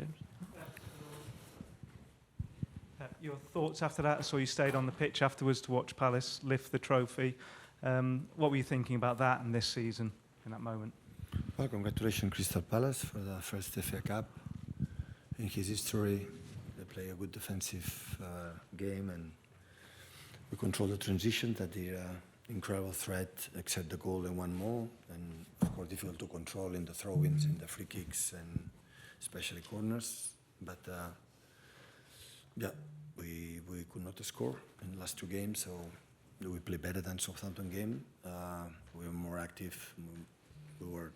James. Your thoughts after that? I saw you stayed on the pitch afterwards to watch Palace lift the trophy. What were you thinking about that and this season in that moment? Well, congratulations Crystal Palace for the first FA Cup in his history. They play a good defensive game, and we control the transition, that they're incredible threat, except the goal and one more, and of course difficult to control in the throw-ins, in the free kicks, and especially corners. But yeah, we could not score in the last two games, so we play better than Southampton game. We were more active. We were,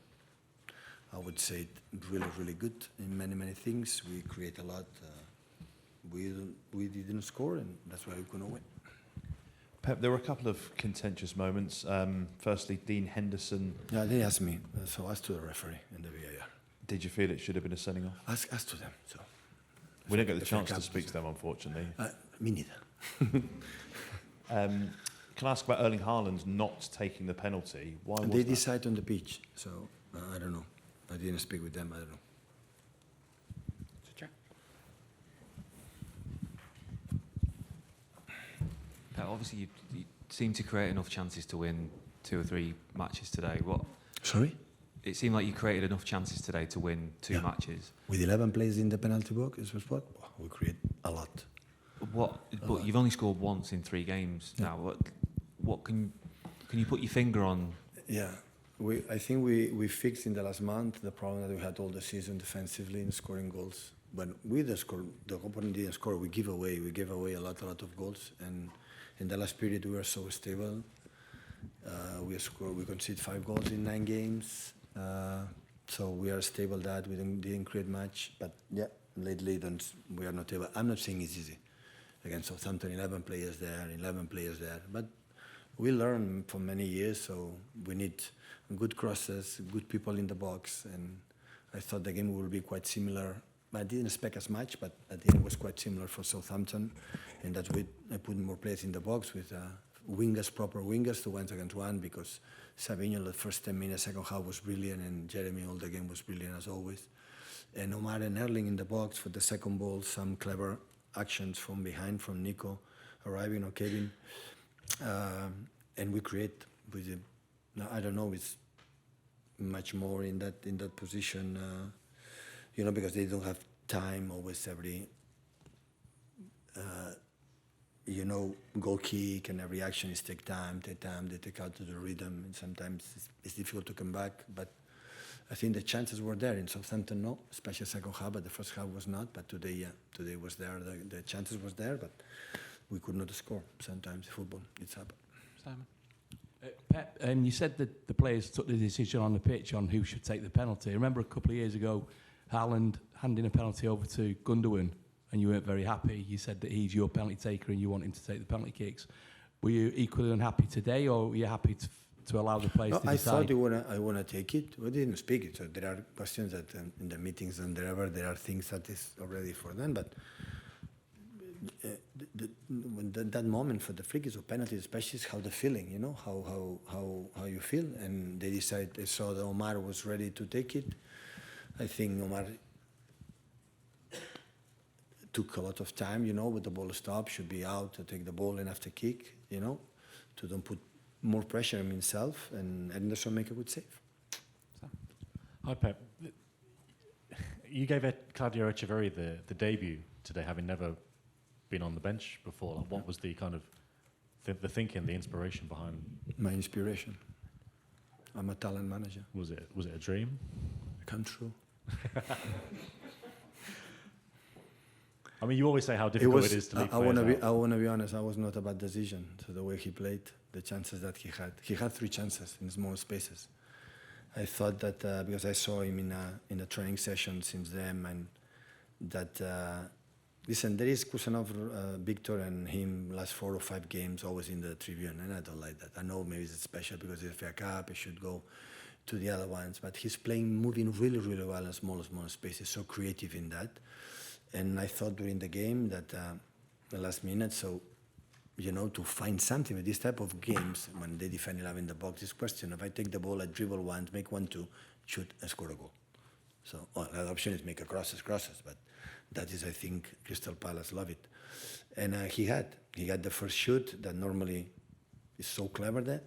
I would say, really, really good in many things. We create a lot. We didn't score, and that's why we couldn't win. Pep, there were a couple of contentious moments. Firstly, Dean Henderson. Yeah, they asked me, so ask to the referee in the VAR. Did you feel it should have been a sending off? Ask to them. So we don't get the chance to speak to them, unfortunately. Me neither. Can I ask about Erling Haaland not taking the penalty? Why was they that? decide on the pitch, so I don't know. I didn't speak with them. I don't know. Obviously, you seem to create enough chances to win 2 or 3 matches today. What? Sorry? It seemed like you created enough chances today to win 2 matches. With 11 players in the penalty box, we create a lot. But you've only scored once in 3 games now. What can you put your finger on? Yeah, I think we fixed in the last month the problem that we had all the season defensively in scoring goals. When we the opponent didn't score, we gave away a lot of goals, and in the last period we were so stable. We conceded 5 goals in 9 games, so we are stable. That we didn't create much, but yeah, lately we are not able. I'm not saying it's easy against Southampton. 11 players there, but we learn for many years, so we need good crosses, good people in the box, and I thought the game will be quite similar. I didn't expect as much, but I think it was quite similar for Southampton, and that's why I put more players in the box with proper wingers to 1-against-1, because Savinho the first 10 minutes, second half was brilliant, and Jeremy all the game was brilliant as always. And Omar and Erling in the box for the second ball, some clever actions from behind from Nico arriving or Kevin, and we create with I don't know, it's much more in that position. Because they don't have time always every, goal kick and every action is take time, they take out to the rhythm, and sometimes it's difficult to come back. But I think the chances were there in Southampton, no, especially second half, but the first half was not. But today was there, the chances was there, but we could not score. Sometimes football, it's happened. Simon? Pep, you said that the players took the decision on the pitch on who should take the penalty. I remember a couple of years ago, Haaland handing a penalty over to Gundogan, and you weren't very happy. You said that he's your penalty taker and you want him to take the penalty kicks. Were you equally unhappy today, or were you happy to allow the players to decide? I thought I want to take it. We didn't speak it, so there are questions that in the meetings and there are things that is already for them. But that moment for the free kicks or penalties, especially, is how the feeling, how you feel. And they decided, they saw that Omar was ready to take it. I think Omar took a lot of time, with the ball stop, should be out to take the ball and after kick, to don't put more pressure on himself, and Henderson make a good save. Hi, Pep. You gave Claudio Echeverri the debut today, having never been on the bench before. Like, what was the kind of the thinking, the inspiration behind? My inspiration. I'm a talent manager. Was it a dream? Come true. I mean, you always say how difficult it is to leave players out. I want to be honest. I was not a bad decision. So the way he played, the chances that he had 3 chances in small spaces. I thought that because I saw him in a training session since then, and that listen, there is Kusanov, Victor, and him last 4 or 5 games always in the Tribune, and I don't like that. I know maybe it's special because it's a FA Cup. It should go to the other ones, but he's moving really, really well in small spaces, so creative in that. And I thought during the game that the last minute, so, to find something with this type of games, when they defend 11 in the box, this question, if I take the ball, I dribble once, make 1-2, shoot and score a goal. So the other option is make a crosses, but that is, I think, Crystal Palace love it. And he had the first shoot that normally is so clever there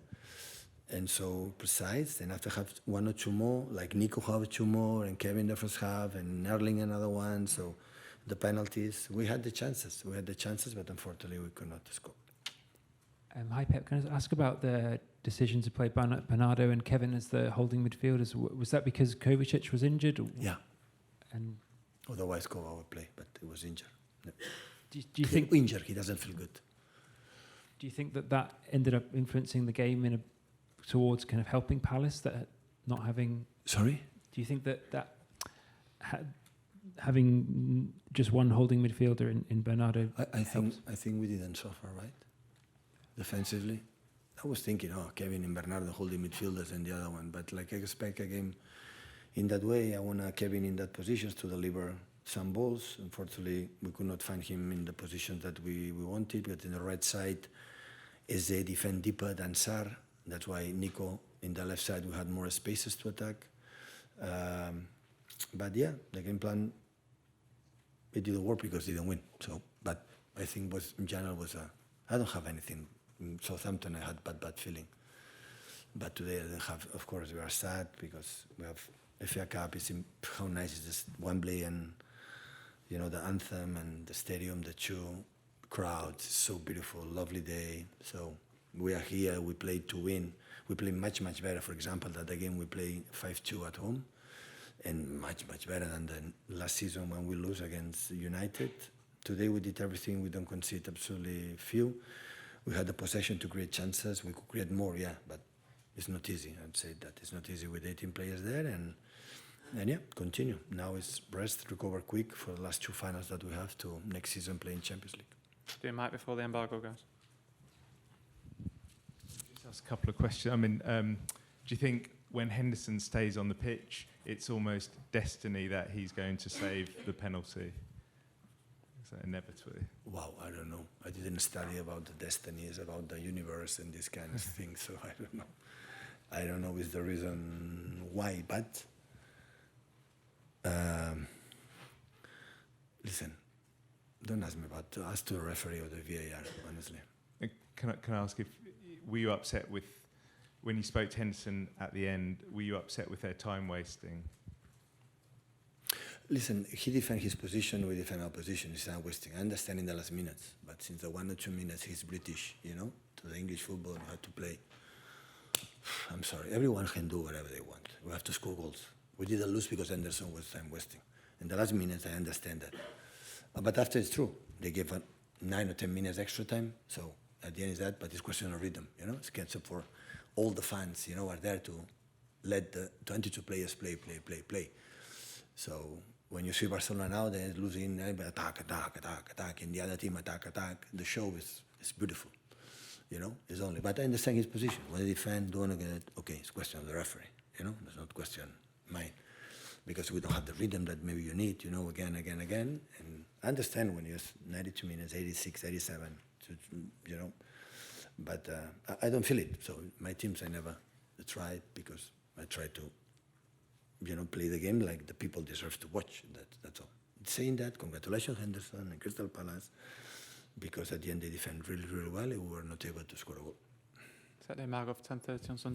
and so precise. And after have one or two more, like Nico have two more, and Kevin the first half, and Erling another one. So the penalties, we had the chances, but unfortunately we could not score. Hi Pep, can I ask about the decision to play Bernardo and Kevin as the holding midfielders? Was that because Kovacic was injured? Yeah. And Otherwise, Kova would play, but he was injured. No. do you think injured? He doesn't feel good. Do you think that ended up influencing the game towards kind of helping Palace, that not having? Sorry. Do you think that having just one holding midfielder in Bernardo? I think we didn't suffer, right? Defensively, I was thinking, Kevin and Bernardo holding midfielders and the other one, but like I expect a game in that way. I want Kevin in that positions to deliver some balls. Unfortunately, we could not find him in the position that we wanted, but in the right side, is they defend deeper than Sar. That's why Nico in the left side, we had more spaces to attack. But yeah, the game plan, it didn't work because it didn't win. So, but I think in general I don't have anything. In Southampton, I had bad feeling. But today I didn't have. Of course, we are sad because we have FA Cup. How nice is this Wembley, and the anthem and the stadium, the two crowds. It's so beautiful, lovely day. So we are here. We played to win. We play much better. For example, that game we play 5-2 at home, and much better than the last season when we lose against United. Today we did everything. We don't concede absolutely few. We had the possession to create chances. We could create more, yeah, but it's not easy. I'd say that it's not easy with 18 players there, and yeah, continue. Now it's rest, recover quick for the last two finals that we have to next season play in Champions League. Do Mike before the embargo goes. Just ask a couple of questions. I mean, do you think when Henderson stays on the pitch, it's almost destiny that he's going to save the penalty? Is that inevitably? Wow, I don't know. I didn't study about the destinies, about the universe and this kind of thing, so I don't know. I don't know is the reason why, but listen, don't ask me about to ask to the referee or the VAR, honestly. Can I ask were you upset with when you spoke to Henderson at the end? Were you upset with their time wasting? Listen, he defends his position, we defend our position. It's not wasting. I understand in the last minutes, but since the 1 or 2 minutes, he's British, to the English football, you have to play. I'm sorry, everyone can do whatever they want. We have to score goals. We didn't lose because Henderson was time wasting. In the last minutes, I understand that. But after it's true, they gave 9 or 10 minutes extra time, so at the end is that, but it's question of rhythm, It's catch up for all the fans, are there to let the 22 players play. So when you see Barcelona now, they're losing, attack, and the other team attack. The show is beautiful, It's only. But I understand his position. When they defend, don't get it. Okay, it's question of the referee, It's not question mine, because we don't have the rhythm that maybe you need, again. And I understand when you're 92 minutes, 86, 87, But I don't feel it. So my teams, I never tried because I try to. Play the game like the people deserve to watch. That's all. Saying that, congratulations Henderson and Crystal Palace, because at the end they defend really well and we were not able to score a goal. Set the embargo for 10:30 on Sunday.